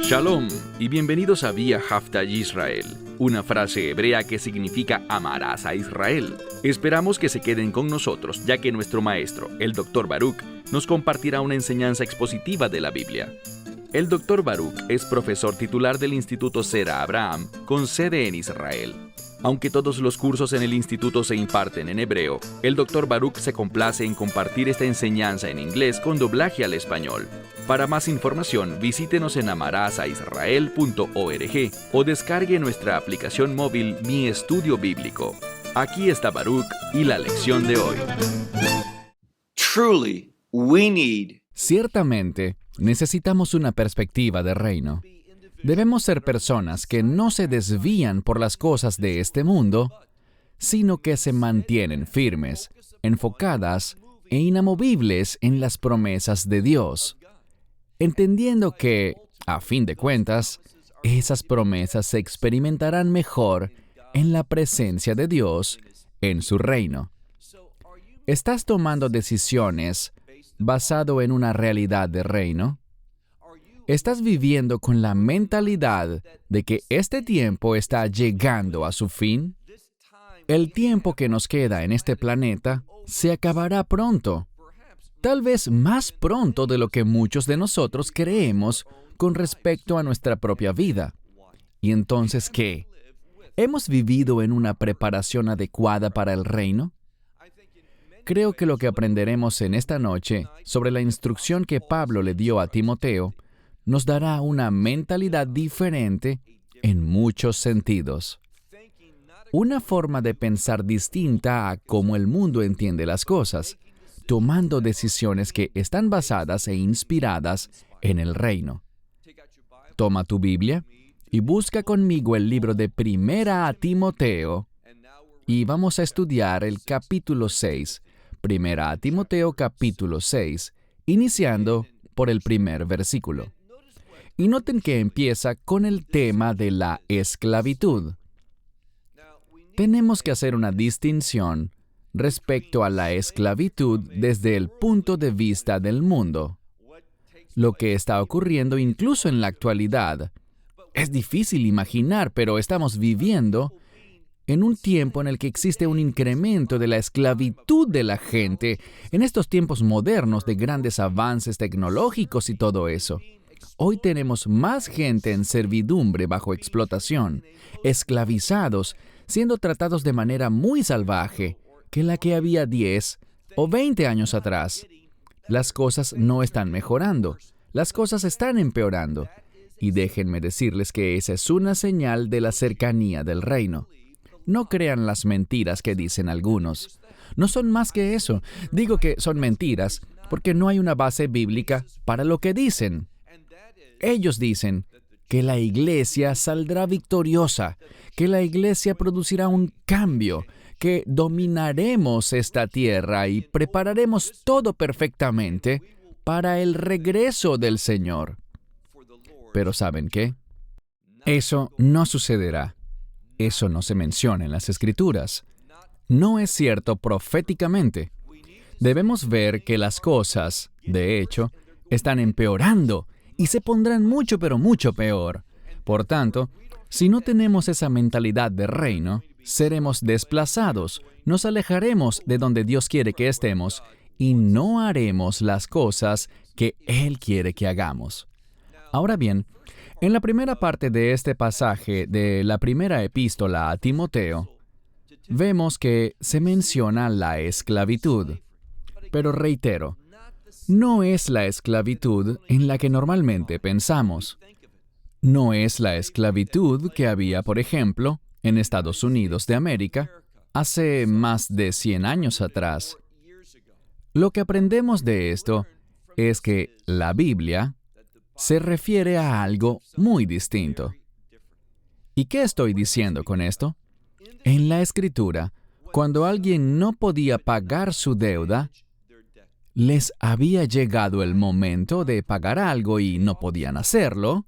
Shalom y bienvenidos a Vía Haftaj Israel, una frase hebrea que significa amarás a Israel. Esperamos que se queden con nosotros, ya que nuestro maestro, el Dr. Baruch, nos compartirá una enseñanza expositiva de la Biblia. El Dr. Baruch es profesor titular del Instituto Zera Abraham, con sede en Israel. Aunque todos los cursos en el instituto se imparten en hebreo, el Dr. Baruch se complace en compartir esta enseñanza en inglés con doblaje al español. Para más información, visítenos en amarasaisrael.org o descargue nuestra aplicación móvil Mi Estudio Bíblico. Aquí está Baruch y la lección de hoy. Ciertamente, necesitamos una perspectiva de reino. Debemos ser personas que no se desvían por las cosas de este mundo, sino que se mantienen firmes, enfocadas e inamovibles en las promesas de Dios, entendiendo que, a fin de cuentas, esas promesas se experimentarán mejor en la presencia de Dios en su reino. ¿Estás tomando decisiones basado en una realidad de reino? ¿Estás viviendo con la mentalidad de que este tiempo está llegando a su fin? El tiempo que nos queda en este planeta se acabará pronto, tal vez más pronto de lo que muchos de nosotros creemos con respecto a nuestra propia vida. ¿Y entonces qué? ¿Hemos vivido en una preparación adecuada para el reino? Creo que lo que aprenderemos en esta noche sobre la instrucción que Pablo le dio a Timoteo nos dará una mentalidad diferente en muchos sentidos. Una forma de pensar distinta a cómo el mundo entiende las cosas, tomando decisiones que están basadas e inspiradas en el reino. Toma tu Biblia y busca conmigo el libro de Primera a Timoteo y vamos a estudiar el capítulo 6, Primera a Timoteo capítulo 6, iniciando por el primer versículo. Y noten que empieza con el tema de la esclavitud. Tenemos que hacer una distinción respecto a la esclavitud desde el punto de vista del mundo. Lo que está ocurriendo incluso en la actualidad. Es difícil imaginar, pero estamos viviendo en un tiempo en el que existe un incremento de la esclavitud de la gente, en estos tiempos modernos de grandes avances tecnológicos y todo eso. Hoy tenemos más gente en servidumbre bajo explotación, esclavizados, siendo tratados de manera muy salvaje que la que había 10 o 20 años atrás. Las cosas no están mejorando, las cosas están empeorando. Y déjenme decirles que esa es una señal de la cercanía del reino. No crean las mentiras que dicen algunos. No son más que eso. Digo que son mentiras porque no hay una base bíblica para lo que dicen. Ellos dicen que la iglesia saldrá victoriosa, que la iglesia producirá un cambio, que dominaremos esta tierra y prepararemos todo perfectamente para el regreso del Señor. Pero ¿saben qué? Eso no sucederá. Eso no se menciona en las Escrituras. No es cierto proféticamente. Debemos ver que las cosas, de hecho, están empeorando y se pondrán mucho, pero mucho peor. Por tanto, si no tenemos esa mentalidad de reino, seremos desplazados, nos alejaremos de donde Dios quiere que estemos y no haremos las cosas que Él quiere que hagamos. Ahora bien, en la primera parte de este pasaje de la primera epístola a Timoteo, vemos que se menciona la esclavitud. Pero reitero, no es la esclavitud en la que normalmente pensamos. No es la esclavitud que había, por ejemplo, en Estados Unidos de América hace más de 100 años atrás. Lo que aprendemos de esto es que la Biblia se refiere a algo muy distinto. ¿Y qué estoy diciendo con esto? En la Escritura, cuando alguien no podía pagar su deuda, les había llegado el momento de pagar algo y no podían hacerlo,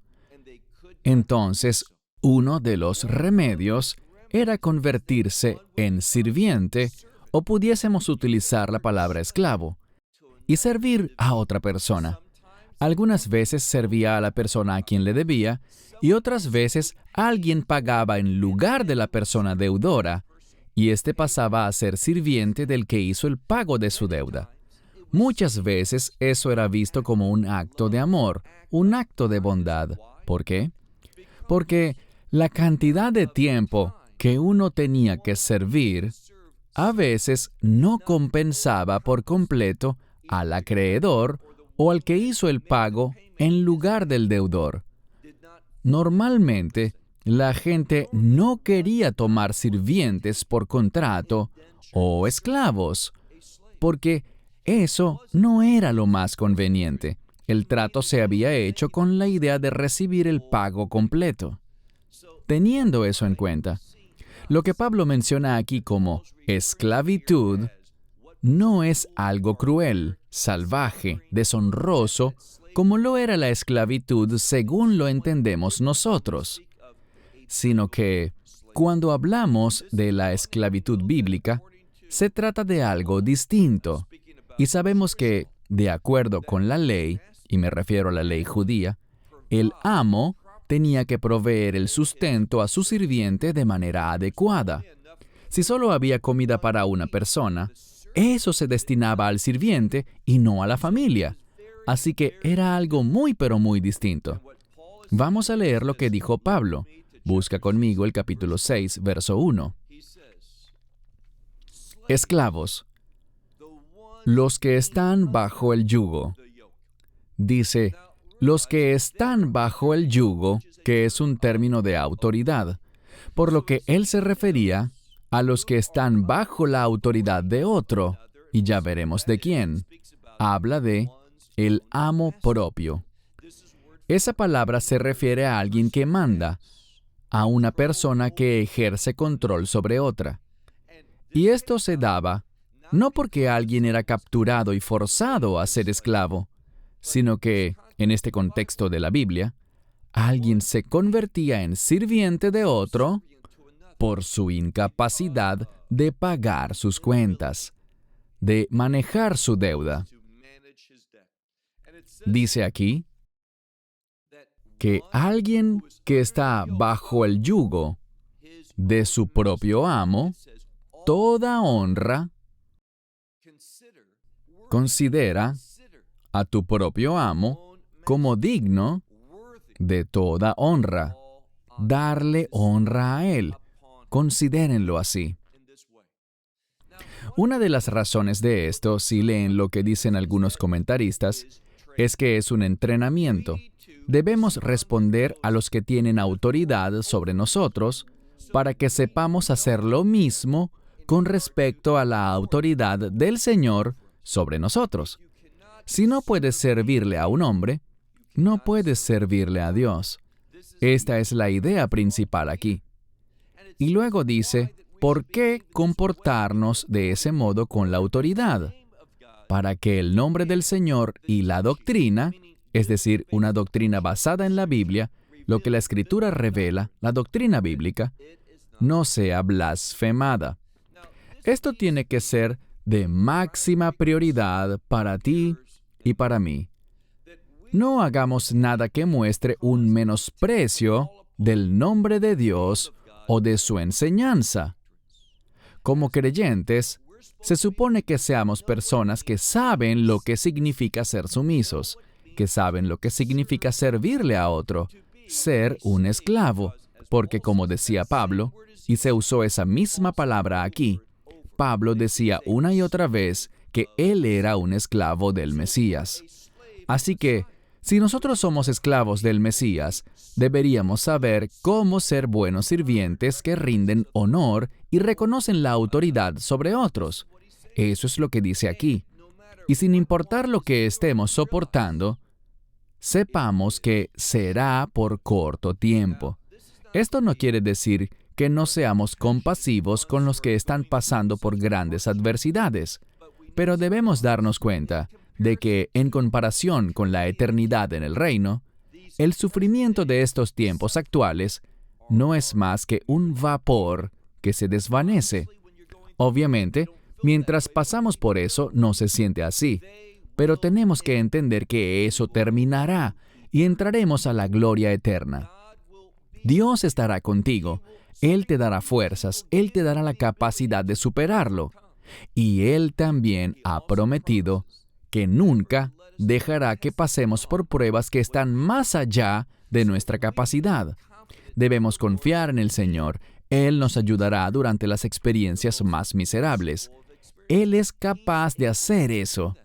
entonces uno de los remedios era convertirse en sirviente, o pudiésemos utilizar la palabra esclavo, y servir a otra persona. Algunas veces servía a la persona a quien le debía, y otras veces alguien pagaba en lugar de la persona deudora, y éste pasaba a ser sirviente del que hizo el pago de su deuda. Muchas veces eso era visto como un acto de amor, un acto de bondad. ¿Por qué? Porque la cantidad de tiempo que uno tenía que servir a veces no compensaba por completo al acreedor o al que hizo el pago en lugar del deudor. Normalmente, la gente no quería tomar sirvientes por contrato o esclavos, porque eso no era lo más conveniente. El trato se había hecho con la idea de recibir el pago completo. Teniendo eso en cuenta, lo que Pablo menciona aquí como esclavitud no es algo cruel, salvaje, deshonroso, como lo era la esclavitud según lo entendemos nosotros, sino que cuando hablamos de la esclavitud bíblica, se trata de algo distinto. Y sabemos que, de acuerdo con la ley, y me refiero a la ley judía, el amo tenía que proveer el sustento a su sirviente de manera adecuada. Si solo había comida para una persona, eso se destinaba al sirviente y no a la familia. Así que era algo muy pero muy distinto. Vamos a leer lo que dijo Pablo. Busca conmigo el capítulo 6, verso 1. Esclavos, los que están bajo el yugo. Dice, los que están bajo el yugo, que es un término de autoridad, por lo que él se refería a los que están bajo la autoridad de otro, y ya veremos de quién. Habla de el amo propio. Esa palabra se refiere a alguien que manda, a una persona que ejerce control sobre otra. Y esto se daba no porque alguien era capturado y forzado a ser esclavo, sino que, en este contexto de la Biblia, alguien se convertía en sirviente de otro por su incapacidad de pagar sus cuentas, de manejar su deuda. Dice aquí que alguien que está bajo el yugo de su propio amo, toda honra, considera a tu propio amo como digno de toda honra. Darle honra a él. Considérenlo así. Una de las razones de esto, si leen lo que dicen algunos comentaristas, es que es un entrenamiento. Debemos responder a los que tienen autoridad sobre nosotros para que sepamos hacer lo mismo con respecto a la autoridad del Señor sobre nosotros. Si no puedes servirle a un hombre, no puedes servirle a Dios. Esta es la idea principal aquí. Y luego dice, ¿por qué comportarnos de ese modo con la autoridad? Para que el nombre del Señor y la doctrina, es decir, una doctrina basada en la Biblia, lo que la Escritura revela, la doctrina bíblica, no sea blasfemada. Esto tiene que ser de máxima prioridad para ti y para mí. No hagamos nada que muestre un menosprecio del nombre de Dios o de su enseñanza. Como creyentes, se supone que seamos personas que saben lo que significa ser sumisos, que saben lo que significa servirle a otro, ser un esclavo, porque como decía Pablo, y se usó esa misma palabra aquí, Pablo decía una y otra vez que él era un esclavo del Mesías. Así que, si nosotros somos esclavos del Mesías, deberíamos saber cómo ser buenos sirvientes que rinden honor y reconocen la autoridad sobre otros. Eso es lo que dice aquí. Y sin importar lo que estemos soportando, sepamos que será por corto tiempo. Esto no quiere decir que no seamos compasivos con los que están pasando por grandes adversidades, pero debemos darnos cuenta de que, en comparación con la eternidad en el reino, el sufrimiento de estos tiempos actuales no es más que un vapor que se desvanece. Obviamente, mientras pasamos por eso, no se siente así, Pero tenemos que entender que eso terminará y entraremos a la gloria eterna. Dios estará contigo. Él te dará fuerzas. Él te dará la capacidad de superarlo. Y Él también ha prometido que nunca dejará que pasemos por pruebas que están más allá de nuestra capacidad. Debemos confiar en el Señor. Él nos ayudará durante las experiencias más miserables. Él es capaz de hacer eso.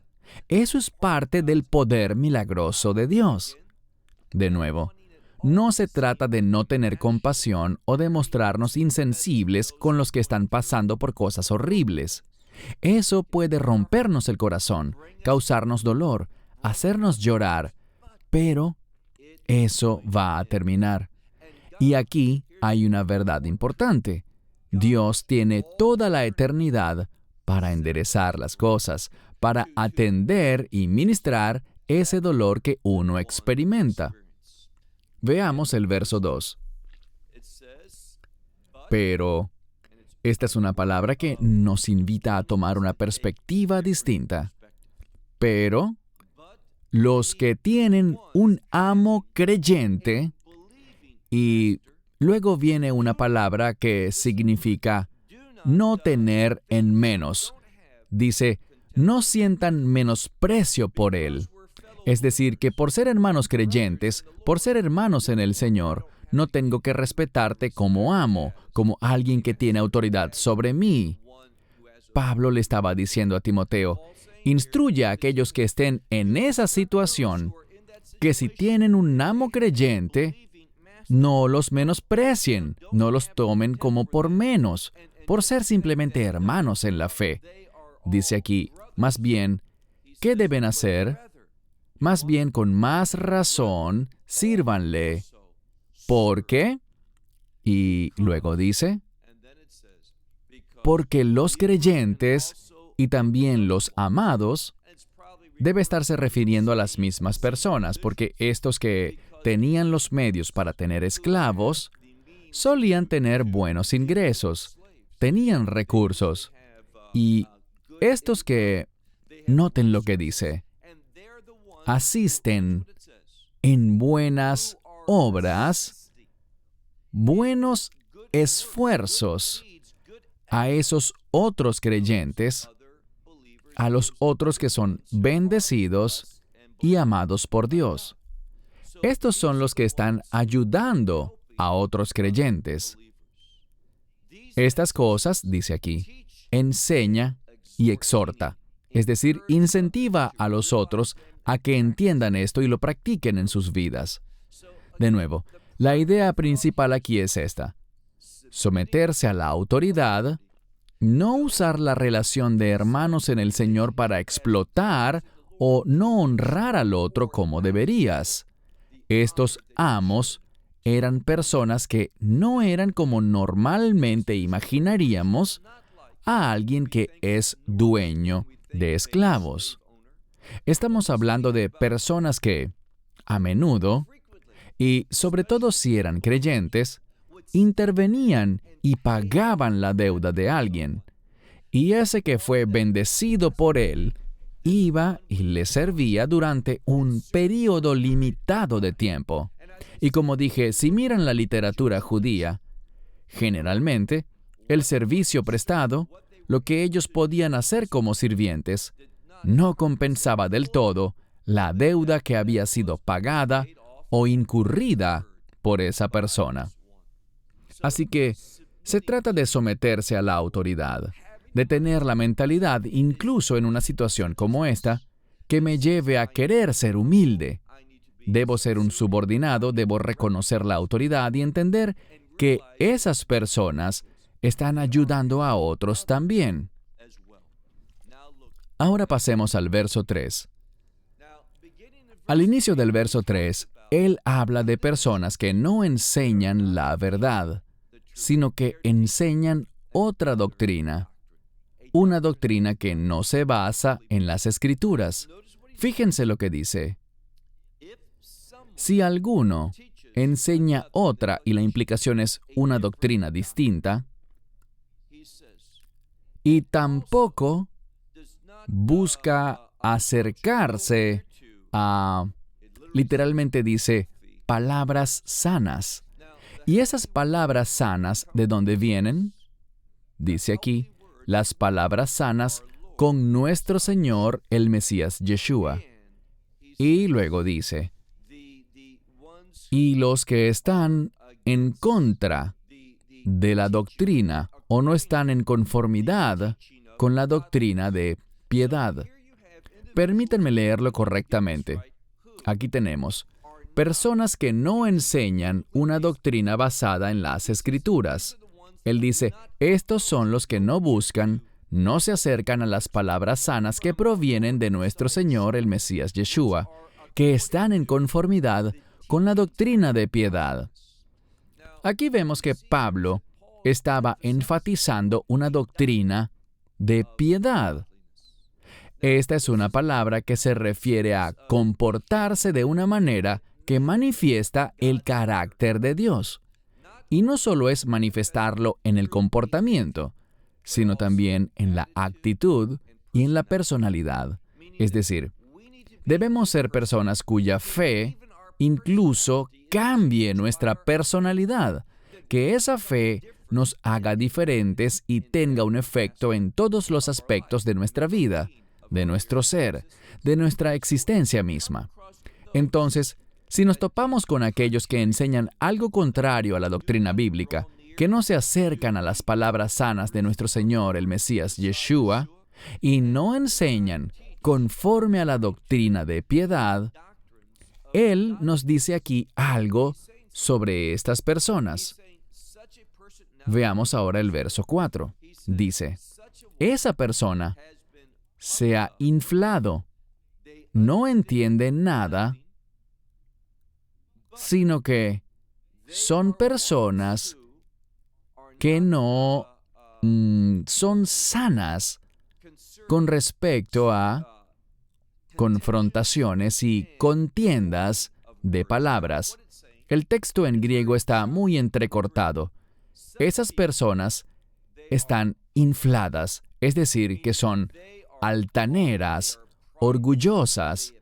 Eso es parte del poder milagroso de Dios. De nuevo, no se trata de no tener compasión o de mostrarnos insensibles con los que están pasando por cosas horribles. Eso puede rompernos el corazón, causarnos dolor, hacernos llorar, pero eso va a terminar. Y aquí hay una verdad importante. Dios tiene toda la eternidad para enderezar las cosas, para atender y ministrar ese dolor que uno experimenta. Veamos el verso 2. Pero, esta es una palabra que nos invita a tomar una perspectiva distinta. Pero, los que tienen un amo creyente, y luego viene una palabra que significa no tener en menos. Dice, no sientan menosprecio por él. Es decir, que por ser hermanos creyentes, por ser hermanos en el Señor, no tengo que respetarte como amo, como alguien que tiene autoridad sobre mí. Pablo le estaba diciendo a Timoteo, instruye a aquellos que estén en esa situación, que si tienen un amo creyente, no los menosprecien, no los tomen como por menos, por ser simplemente hermanos en la fe. Dice aquí, más bien, ¿qué deben hacer? Más bien, con más razón, sírvanle. ¿Por qué? Y luego dice, porque los creyentes y también los amados, debe estarse refiriendo a las mismas personas, porque estos que tenían los medios para tener esclavos, solían tener buenos ingresos, tenían recursos. Y estos que, noten lo que dice, asisten en buenas obras, buenos esfuerzos a esos otros creyentes, a los otros que son bendecidos y amados por Dios. Estos son los que están ayudando a otros creyentes. Estas cosas, dice aquí, enseña y exhorta, es decir, incentiva a los otros a que entiendan esto y lo practiquen en sus vidas. De nuevo, la idea principal aquí es esta: someterse a la autoridad, no usar la relación de hermanos en el Señor para explotar o no honrar al otro como deberías. Estos amos eran personas que no eran como normalmente imaginaríamos a alguien que es dueño de esclavos. Estamos hablando de personas que, a menudo, y sobre todo si eran creyentes, intervenían y pagaban la deuda de alguien. Y ese que fue bendecido por él, iba y le servía durante un período limitado de tiempo. Y como dije, si miran la literatura judía, generalmente, el servicio prestado, lo que ellos podían hacer como sirvientes, no compensaba del todo la deuda que había sido pagada o incurrida por esa persona. Así que se trata de someterse a la autoridad, de tener la mentalidad, incluso en una situación como esta, que me lleve a querer ser humilde. Debo ser un subordinado, debo reconocer la autoridad y entender que esas personas están ayudando a otros también. Ahora pasemos al verso 3. Al inicio del verso 3, él habla de personas que no enseñan la verdad, sino que enseñan otra doctrina. Una doctrina que no se basa en las Escrituras. Fíjense lo que dice. Si alguno enseña otra y la implicación es una doctrina distinta, y tampoco busca acercarse a, literalmente dice, palabras sanas. ¿Y esas palabras sanas de dónde vienen? Dice aquí, las palabras sanas con nuestro Señor, el Mesías Yeshua. Y luego dice, y los que están en contra de la doctrina o no están en conformidad con la doctrina de piedad. Permítanme leerlo correctamente. Aquí tenemos personas que no enseñan una doctrina basada en las Escrituras. Él dice, estos son los que no buscan, no se acercan a las palabras sanas que provienen de nuestro Señor, el Mesías Yeshua, que están en conformidad con la doctrina de piedad. Aquí vemos que Pablo estaba enfatizando una doctrina de piedad. Esta es una palabra que se refiere a comportarse de una manera que manifiesta el carácter de Dios. Y no solo es manifestarlo en el comportamiento, sino también en la actitud y en la personalidad. Es decir, debemos ser personas cuya fe incluso cambie nuestra personalidad, que esa fe nos haga diferentes y tenga un efecto en todos los aspectos de nuestra vida, de nuestro ser, de nuestra existencia misma. Entonces, si nos topamos con aquellos que enseñan algo contrario a la doctrina bíblica, que no se acercan a las palabras sanas de nuestro Señor, el Mesías Yeshua, y no enseñan conforme a la doctrina de piedad, Él nos dice aquí algo sobre estas personas. Veamos ahora el verso 4. Dice, esa persona se ha inflado, no entiende nada, sino que son personas que no son sanas con respecto a confrontaciones y contiendas de palabras. El texto en griego está muy entrecortado. Esas personas están infladas, es decir, que son altaneras, orgullosas.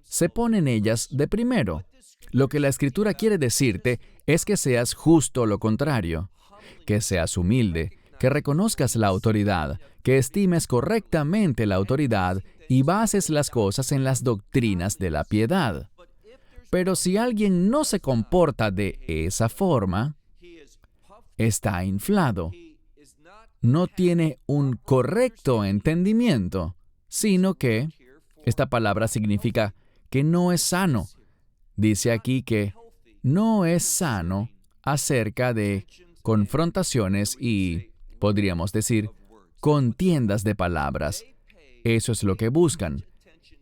Se ponen ellas de primero. Lo que la Escritura quiere decirte es que seas justo lo contrario, que seas humilde, que reconozcas la autoridad, que estimes correctamente la autoridad y bases las cosas en las doctrinas de la piedad. Pero si alguien no se comporta de esa forma, está inflado. No tiene un correcto entendimiento, sino que esta palabra significa que no es sano. Dice aquí que no es sano acerca de confrontaciones y, podríamos decir, contiendas de palabras. Eso es lo que buscan.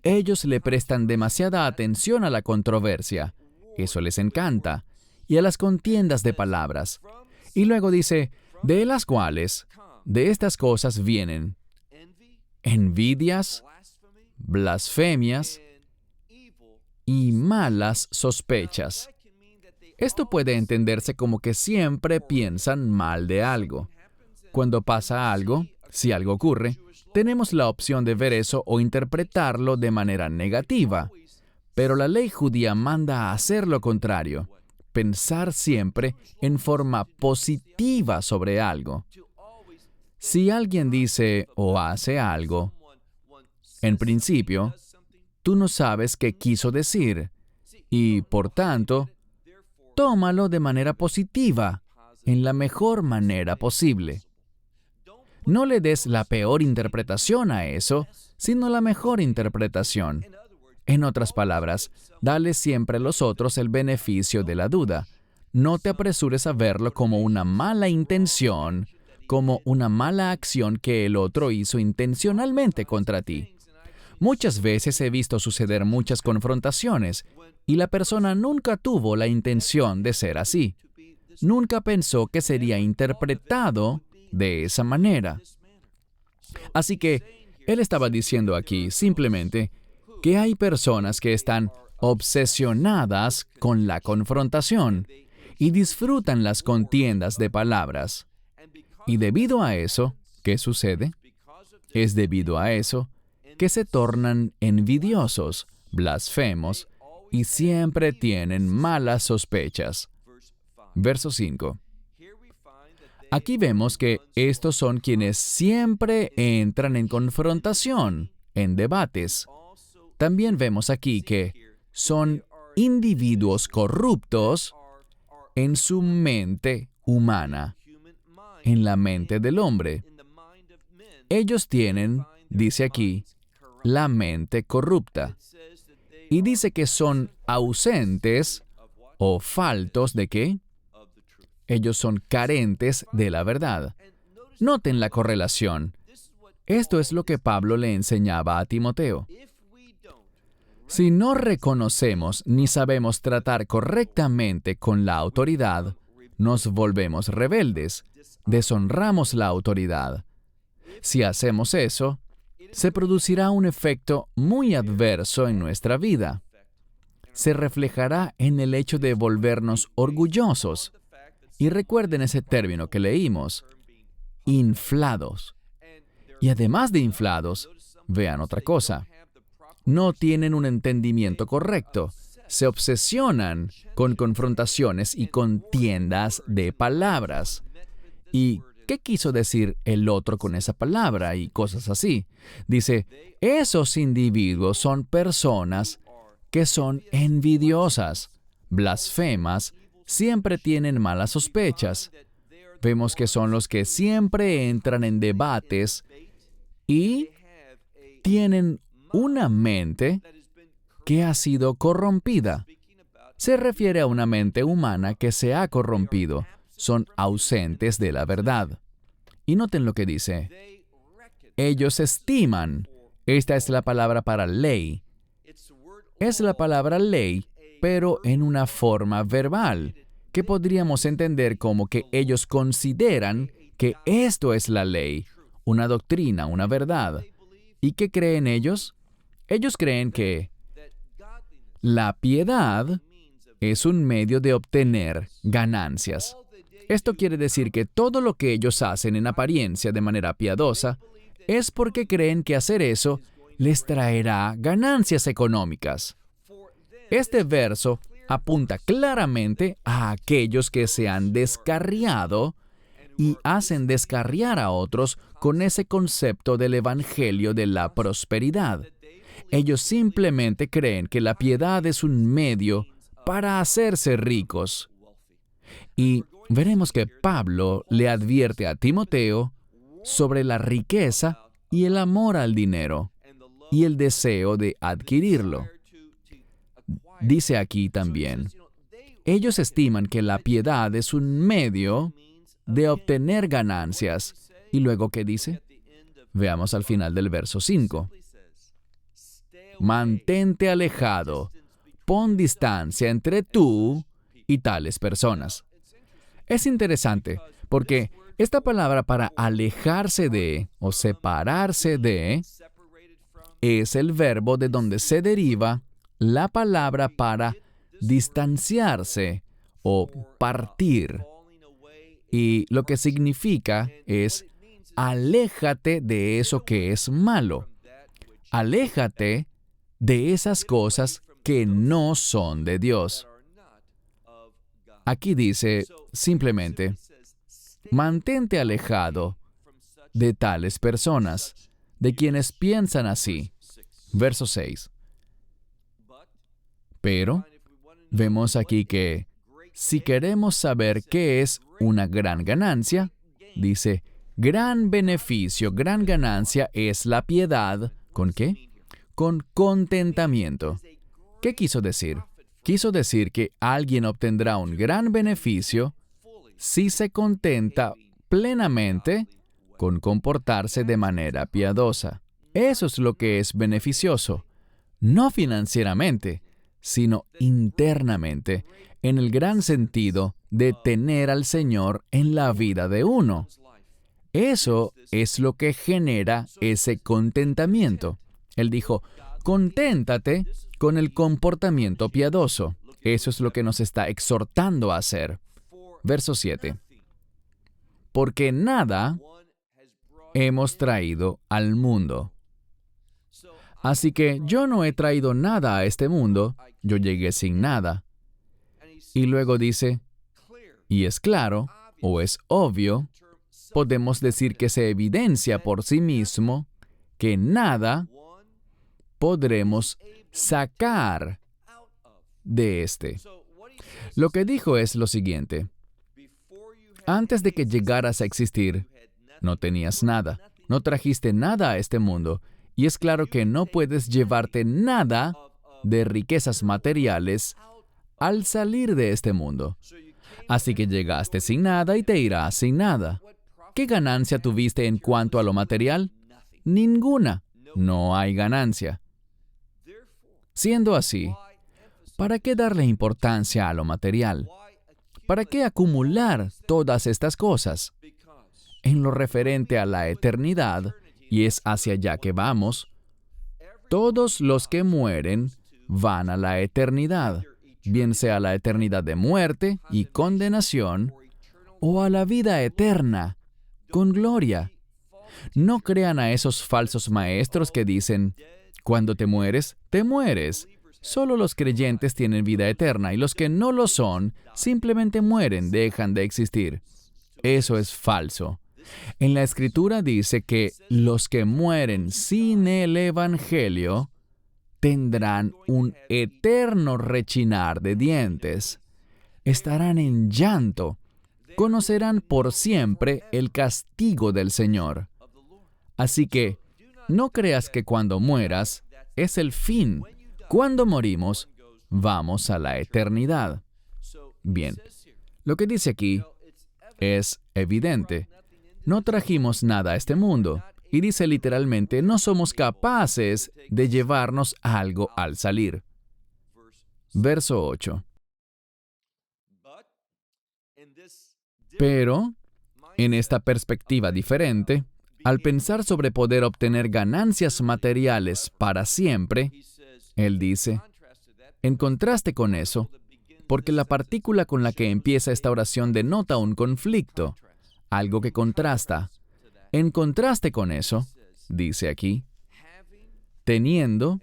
Ellos le prestan demasiada atención a la controversia. Eso les encanta. Y a las contiendas de palabras. Y luego dice, de las cuales, de estas cosas vienen envidias, blasfemias y malas sospechas. Esto puede entenderse como que siempre piensan mal de algo. Cuando pasa algo, si algo ocurre, tenemos la opción de ver eso o interpretarlo de manera negativa. Pero la ley judía manda a hacer lo contrario, pensar siempre en forma positiva sobre algo. Si alguien dice o hace algo, en principio, tú no sabes qué quiso decir y, por tanto, tómalo de manera positiva, en la mejor manera posible. No le des la peor interpretación a eso, sino la mejor interpretación. En otras palabras, dale siempre a los otros el beneficio de la duda. No te apresures a verlo como una mala intención, como una mala acción que el otro hizo intencionalmente contra ti. Muchas veces he visto suceder muchas confrontaciones y la persona nunca tuvo la intención de ser así. Nunca pensó que sería interpretado de esa manera. Así que él estaba diciendo aquí simplemente que hay personas que están obsesionadas con la confrontación y disfrutan las contiendas de palabras. Y debido a eso, ¿qué sucede? Es debido a eso que se tornan envidiosos, blasfemos, y siempre tienen malas sospechas. Verso 5. Aquí vemos que estos son quienes siempre entran en confrontación, en debates. También vemos aquí que son individuos corruptos en su mente humana, en la mente del hombre. Ellos tienen, dice aquí, la mente corrupta. Y dice que son ausentes o faltos ¿de qué? Ellos son carentes de la verdad. Noten la correlación. Esto es lo que Pablo le enseñaba a Timoteo. Si no reconocemos ni sabemos tratar correctamente con la autoridad, nos volvemos rebeldes, deshonramos la autoridad. Si hacemos eso, se producirá un efecto muy adverso en nuestra vida. Se reflejará en el hecho de volvernos orgullosos. Y recuerden ese término que leímos, inflados. Y además de inflados, vean otra cosa. No tienen un entendimiento correcto. Se obsesionan con confrontaciones y contiendas de palabras. ¿Y qué quiso decir el otro con esa palabra? Y cosas así. Dice, esos individuos son personas que son envidiosas, blasfemas, siempre tienen malas sospechas. Vemos que son los que siempre entran en debates y tienen una mente que ha sido corrompida. Se refiere a una mente humana que se ha corrompido. Son ausentes de la verdad. Y noten lo que dice. Ellos estiman. Esta es la palabra para ley. Es la palabra ley, pero en una forma verbal, que podríamos entender como que ellos consideran que esto es la ley, una doctrina, una verdad. ¿Y qué creen ellos? Ellos creen que la piedad es un medio de obtener ganancias. Esto quiere decir que todo lo que ellos hacen en apariencia de manera piadosa es porque creen que hacer eso les traerá ganancias económicas. Este verso apunta claramente a aquellos que se han descarriado y hacen descarriar a otros con ese concepto del evangelio de la prosperidad. Ellos simplemente creen que la piedad es un medio para hacerse ricos. Y veremos que Pablo le advierte a Timoteo sobre la riqueza y el amor al dinero y el deseo de adquirirlo. Dice aquí también, ellos estiman que la piedad es un medio de obtener ganancias. ¿Y luego qué dice? Veamos al final del verso 5. Mantente alejado, pon distancia entre tú y tales personas. Es interesante, porque esta palabra para alejarse de o separarse de es el verbo de donde se deriva la palabra para distanciarse o partir. Y lo que significa es aléjate de eso que es malo. Aléjate de esas cosas que no son de Dios. Aquí dice simplemente, mantente alejado de tales personas, de quienes piensan así. Verso 6. Pero vemos aquí que si queremos saber qué es una gran ganancia, dice, gran beneficio, gran ganancia es la piedad. ¿Con qué? Con contentamiento. ¿Qué quiso decir? Quiso decir que alguien obtendrá un gran beneficio si se contenta plenamente con comportarse de manera piadosa. Eso es lo que es beneficioso, no financieramente, sino internamente, en el gran sentido de tener al Señor en la vida de uno. Eso es lo que genera ese contentamiento. Él dijo, conténtate con el comportamiento piadoso. Eso es lo que nos está exhortando a hacer. Verso 7. Porque nada hemos traído al mundo. Así que yo no he traído nada a este mundo, yo llegué sin nada. Y luego dice, y es claro, o es obvio, podemos decir que se evidencia por sí mismo que nada podremos sacar de este. Lo que dijo es lo siguiente: antes de que llegaras a existir, no tenías nada, no trajiste nada a este mundo, y es claro que no puedes llevarte nada de riquezas materiales al salir de este mundo. Así que llegaste sin nada y te irás sin nada. ¿Qué ganancia tuviste en cuanto a lo material? Ninguna. No hay ganancia. Siendo así, ¿para qué darle importancia a lo material? ¿Para qué acumular todas estas cosas? En lo referente a la eternidad, y es hacia allá que vamos, todos los que mueren van a la eternidad, bien sea la eternidad de muerte y condenación, o a la vida eterna, con gloria. No crean a esos falsos maestros que dicen, cuando te mueres, te mueres. Solo los creyentes tienen vida eterna y los que no lo son, simplemente mueren, dejan de existir. Eso es falso. En la Escritura dice que los que mueren sin el Evangelio tendrán un eterno rechinar de dientes. Estarán en llanto. Conocerán por siempre el castigo del Señor. Así que, no creas que cuando mueras es el fin. Cuando morimos, vamos a la eternidad. Bien, lo que dice aquí es evidente. No trajimos nada a este mundo. Y dice literalmente, no somos capaces de llevarnos algo al salir. Verso 8. Pero, en esta perspectiva diferente, al pensar sobre poder obtener ganancias materiales para siempre, él dice, en contraste con eso, porque la partícula con la que empieza esta oración denota un conflicto, algo que contrasta. En contraste con eso, dice aquí, teniendo,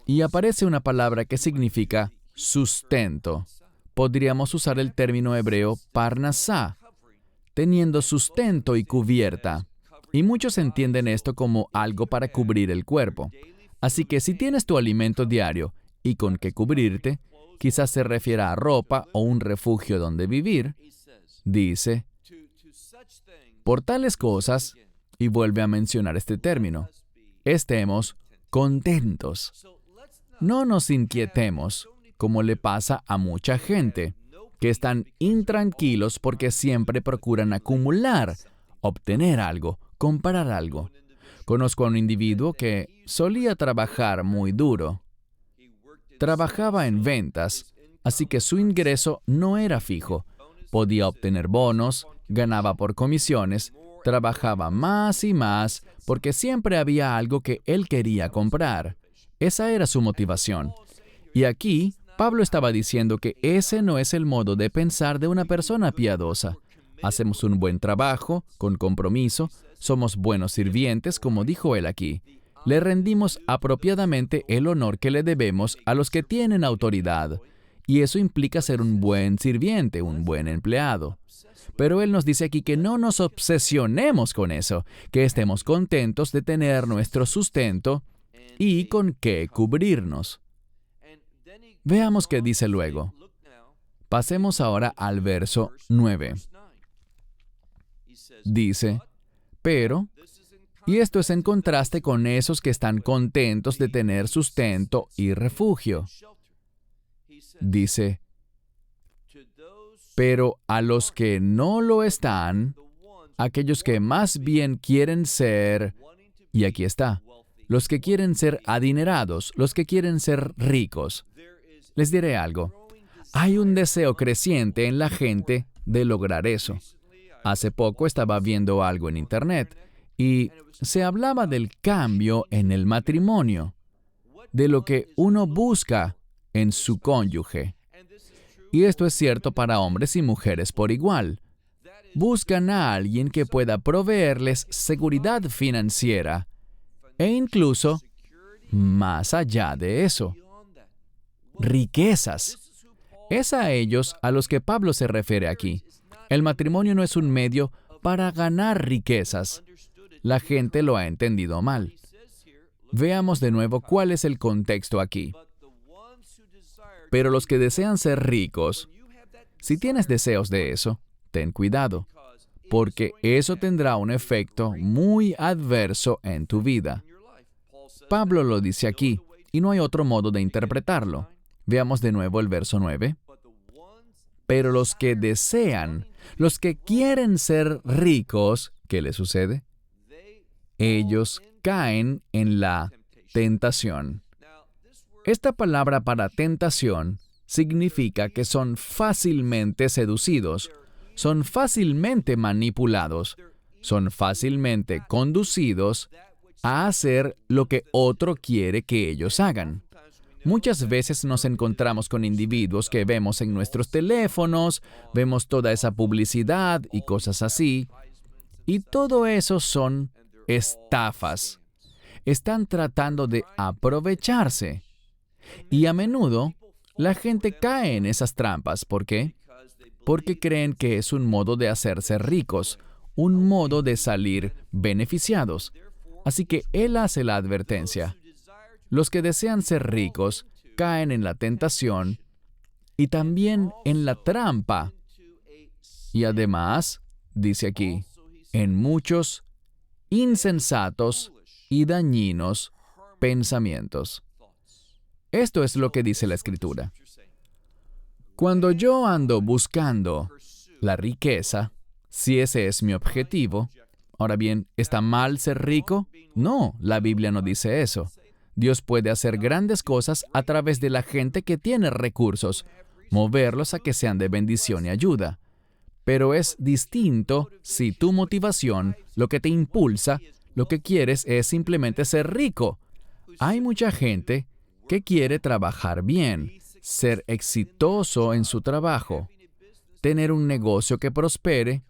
y aparece una palabra que significa sustento. Podríamos usar el término hebreo parnasá, teniendo sustento y cubierta. Y muchos entienden esto como algo para cubrir el cuerpo. Así que si tienes tu alimento diario y con qué cubrirte, quizás se refiera a ropa o un refugio donde vivir, dice, por tales cosas, y vuelve a mencionar este término, estemos contentos. No nos inquietemos, como le pasa a mucha gente, que están intranquilos porque siempre procuran acumular, obtener algo, comprar algo. Conozco a un individuo que solía trabajar muy duro. Trabajaba en ventas, así que su ingreso no era fijo. Podía obtener bonos, ganaba por comisiones, trabajaba más y más porque siempre había algo que él quería comprar. Esa era su motivación. Y aquí, Pablo estaba diciendo que ese no es el modo de pensar de una persona piadosa. Hacemos un buen trabajo, con compromiso, somos buenos sirvientes, como dijo él aquí. Le rendimos apropiadamente el honor que le debemos a los que tienen autoridad. Y eso implica ser un buen sirviente, un buen empleado. Pero él nos dice aquí que no nos obsesionemos con eso, que estemos contentos de tener nuestro sustento y con qué cubrirnos. Veamos qué dice luego. Pasemos ahora al verso 9. Dice, pero, y esto es en contraste con esos que están contentos de tener sustento y refugio. Dice, pero a los que no lo están, aquellos que más bien quieren ser, y aquí está, los que quieren ser adinerados, los que quieren ser ricos. Les diré algo, hay un deseo creciente en la gente de lograr eso. Hace poco estaba viendo algo en Internet y se hablaba del cambio en el matrimonio, de lo que uno busca en su cónyuge. Y esto es cierto para hombres y mujeres por igual. Buscan a alguien que pueda proveerles seguridad financiera e incluso más allá de eso. Riquezas. Es a ellos a los que Pablo se refiere aquí. El matrimonio no es un medio para ganar riquezas. La gente lo ha entendido mal. Veamos de nuevo cuál es el contexto aquí. Pero los que desean ser ricos, si tienes deseos de eso, ten cuidado, porque eso tendrá un efecto muy adverso en tu vida. Pablo lo dice aquí, y no hay otro modo de interpretarlo. Veamos de nuevo el verso 9. Pero los que desean, los que quieren ser ricos, ¿qué les sucede? Ellos caen en la tentación. Esta palabra para tentación significa que son fácilmente seducidos, son fácilmente manipulados, son fácilmente conducidos a hacer lo que otro quiere que ellos hagan. Muchas veces nos encontramos con individuos que vemos en nuestros teléfonos, vemos toda esa publicidad y cosas así, y todo eso son estafas. Están tratando de aprovecharse. Y a menudo, la gente cae en esas trampas. ¿Por qué? Porque creen que es un modo de hacerse ricos, un modo de salir beneficiados. Así que él hace la advertencia. Los que desean ser ricos caen en la tentación y también en la trampa. Y además, dice aquí, en muchos insensatos y dañinos pensamientos. Esto es lo que dice la Escritura. Cuando yo ando buscando la riqueza, si ese es mi objetivo, ahora bien, ¿está mal ser rico? No, la Biblia no dice eso. Dios puede hacer grandes cosas a través de la gente que tiene recursos, moverlos a que sean de bendición y ayuda. Pero es distinto si tu motivación, lo que te impulsa, lo que quieres es simplemente ser rico. Hay mucha gente que quiere trabajar bien, ser exitoso en su trabajo, tener un negocio que prospere,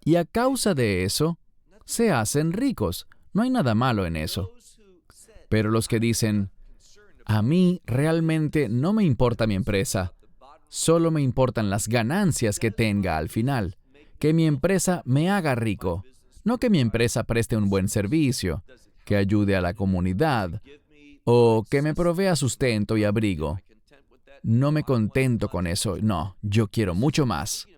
y a causa de eso, se hacen ricos. No hay nada malo en eso. Pero los que dicen, a mí realmente no me importa mi empresa, solo me importan las ganancias que tenga al final, que mi empresa me haga rico, no que mi empresa preste un buen servicio, que ayude a la comunidad, o que me provea sustento y abrigo. No me contento con eso, no, yo quiero mucho más.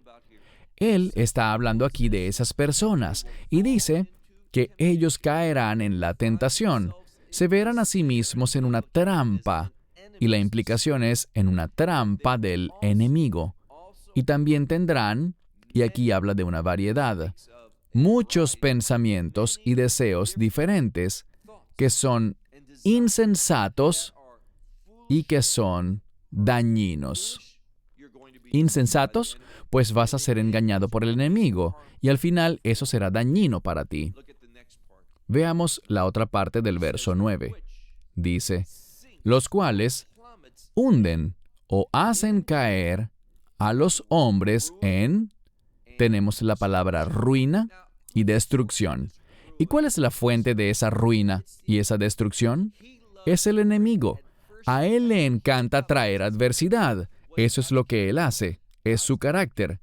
Él está hablando aquí de esas personas y dice que ellos caerán en la tentación, se verán a sí mismos en una trampa, y la implicación es en una trampa del enemigo. Y también tendrán, y aquí habla de una variedad, muchos pensamientos y deseos diferentes que son insensatos y que son dañinos. ¿Insensatos? Pues vas a ser engañado por el enemigo, y al final eso será dañino para ti. Veamos la otra parte del verso 9. Dice, los cuales hunden o hacen caer a los hombres en, tenemos la palabra ruina y destrucción. ¿Y cuál es la fuente de esa ruina y esa destrucción? Es el enemigo. A él le encanta traer adversidad. Eso es lo que él hace. Es su carácter.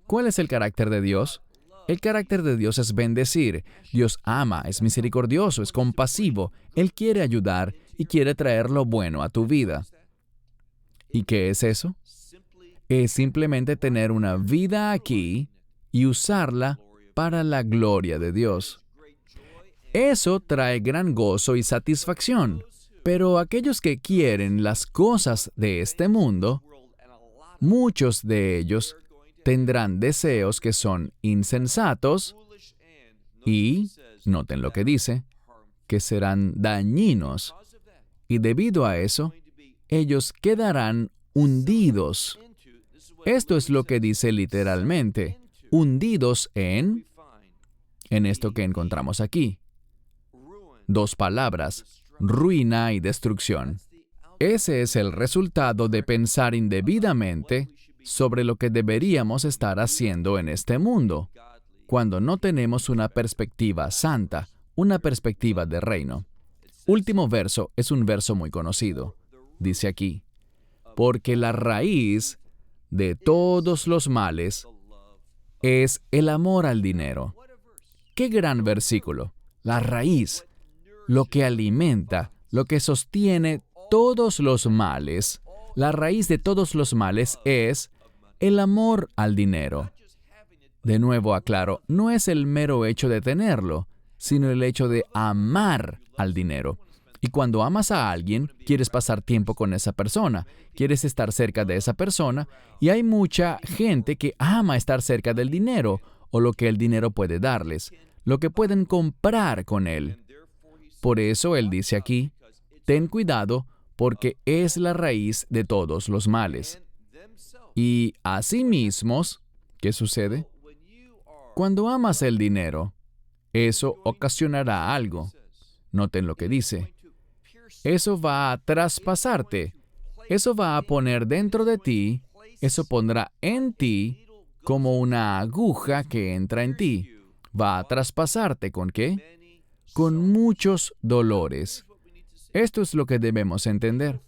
¿Cuál es el carácter de Dios? El carácter de Dios es bendecir. Dios ama, es misericordioso, es compasivo. Él quiere ayudar y quiere traer lo bueno a tu vida. ¿Y qué es eso? Es simplemente tener una vida aquí y usarla para la gloria de Dios. Eso trae gran gozo y satisfacción. Pero aquellos que quieren las cosas de este mundo, muchos de ellos tendrán deseos que son insensatos y, noten lo que dice, que serán dañinos. Y debido a eso, ellos quedarán hundidos. Esto es lo que dice literalmente, hundidos en esto que encontramos aquí. Dos palabras, ruina y destrucción. Ese es el resultado de pensar indebidamente sobre lo que deberíamos estar haciendo en este mundo, cuando no tenemos una perspectiva santa, una perspectiva de reino. último verso es un verso muy conocido. Dice aquí, porque la raíz de todos los males es el amor al dinero. ¡Qué gran versículo! La raíz, lo que alimenta, lo que sostiene todos los males, la raíz de todos los males es el amor al dinero. De nuevo aclaro, no es el mero hecho de tenerlo, sino el hecho de amar al dinero. Y cuando amas a alguien, quieres pasar tiempo con esa persona, quieres estar cerca de esa persona, y hay mucha gente que ama estar cerca del dinero, o lo que el dinero puede darles, lo que pueden comprar con él. Por eso él dice aquí, ten cuidado, porque es la raíz de todos los males. Y asimismo, ¿qué sucede? Cuando amas el dinero, eso ocasionará algo. Noten lo que dice. Eso va a traspasarte. Eso va a poner dentro de ti, eso pondrá en ti como una aguja que entra en ti. Va a traspasarte ¿con qué? Con muchos dolores. Esto es lo que debemos entender.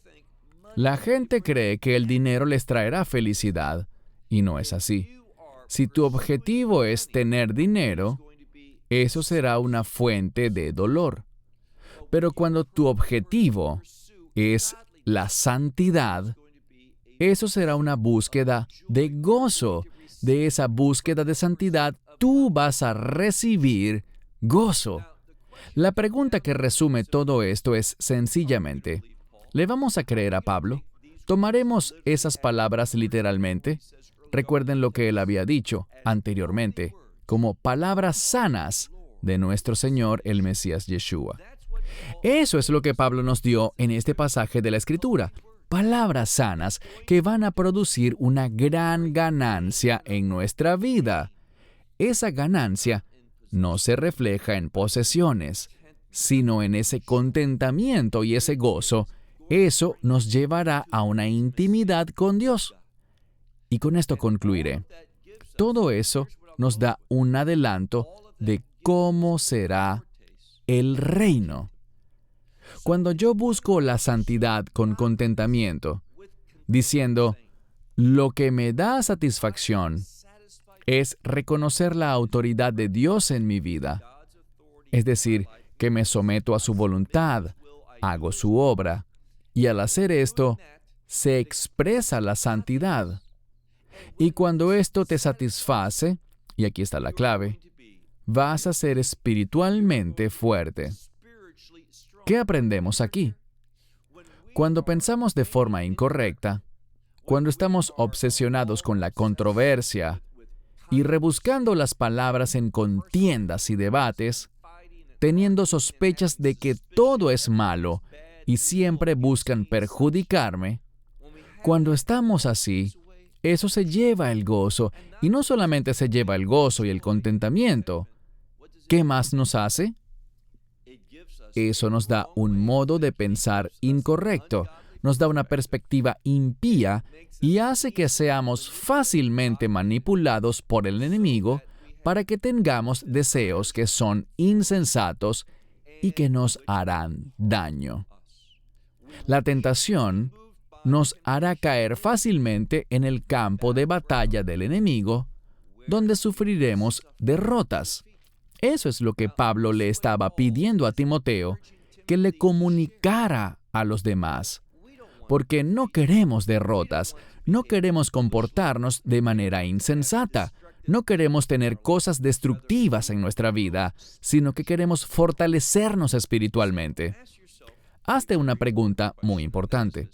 La gente cree que el dinero les traerá felicidad, y no es así. Si tu objetivo es tener dinero, eso será una fuente de dolor. Pero cuando tu objetivo es la santidad, eso será una búsqueda de gozo. De esa búsqueda de santidad, tú vas a recibir gozo. La pregunta que resume todo esto es sencillamente, ¿le vamos a creer a Pablo? ¿Tomaremos esas palabras literalmente? Recuerden lo que él había dicho anteriormente, como palabras sanas de nuestro Señor, el Mesías Yeshua. Eso es lo que Pablo nos dio en este pasaje de la Escritura. Palabras sanas que van a producir una gran ganancia en nuestra vida. Esa ganancia no se refleja en posesiones, sino en ese contentamiento y ese gozo. Eso nos llevará a una intimidad con Dios. Y con esto concluiré. Todo eso nos da un adelanto de cómo será el reino. Cuando yo busco la santidad con contentamiento, diciendo, lo que me da satisfacción es reconocer la autoridad de Dios en mi vida, es decir, que me someto a su voluntad, hago su obra, y al hacer esto, se expresa la santidad. Y cuando esto te satisface, y aquí está la clave, vas a ser espiritualmente fuerte. ¿Qué aprendemos aquí? Cuando pensamos de forma incorrecta, cuando estamos obsesionados con la controversia y rebuscando las palabras en contiendas y debates, teniendo sospechas de que todo es malo y siempre buscan perjudicarme, cuando estamos así, eso se lleva el gozo, y no solamente se lleva el gozo y el contentamiento. ¿Qué más nos hace? Eso nos da un modo de pensar incorrecto, nos da una perspectiva impía y hace que seamos fácilmente manipulados por el enemigo para que tengamos deseos que son insensatos y que nos harán daño. La tentación nos hará caer fácilmente en el campo de batalla del enemigo, donde sufriremos derrotas. Eso es lo que Pablo le estaba pidiendo a Timoteo, que le comunicara a los demás. Porque no queremos derrotas, no queremos comportarnos de manera insensata, no queremos tener cosas destructivas en nuestra vida, sino que queremos fortalecernos espiritualmente. Hazte una pregunta muy importante.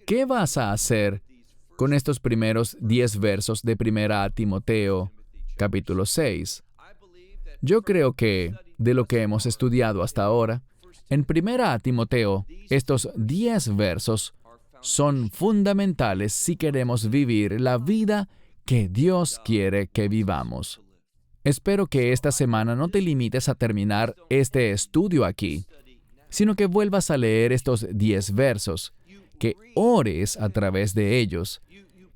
¿Qué vas a hacer con estos primeros 10 versos de 1 Timoteo, capítulo 6? Yo creo que, de lo que hemos estudiado hasta ahora, en 1 Timoteo, estos 10 versos son fundamentales si queremos vivir la vida que Dios quiere que vivamos. Espero que esta semana no te limites a terminar este estudio aquí, sino que vuelvas a leer estos 10 versos, que ores a través de ellos,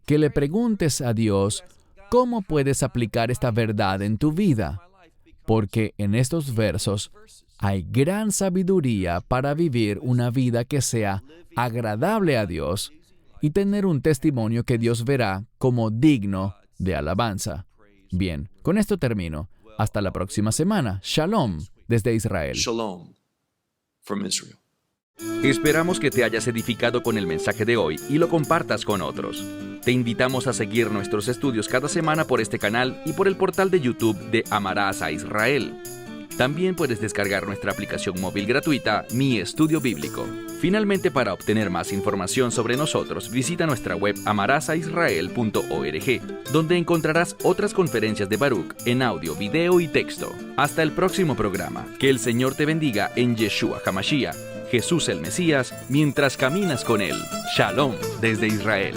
que le preguntes a Dios cómo puedes aplicar esta verdad en tu vida, porque en estos versos hay gran sabiduría para vivir una vida que sea agradable a Dios y tener un testimonio que Dios verá como digno de alabanza. Bien, con esto termino. Hasta la próxima semana. Shalom desde Israel. Shalom from Israel. Esperamos que te hayas edificado con el mensaje de hoy y lo compartas con otros. Te invitamos a seguir nuestros estudios cada semana por este canal y por el portal de YouTube de Amarás a Israel. También puedes descargar nuestra aplicación móvil gratuita, Mi Estudio Bíblico. Finalmente, para obtener más información sobre nosotros, visita nuestra web amarasaisrael.org, donde encontrarás otras conferencias de Baruch en audio, video y texto. Hasta el próximo programa. Que el Señor te bendiga en Yeshua HaMashiach, Jesús el Mesías, mientras caminas con Él. Shalom desde Israel.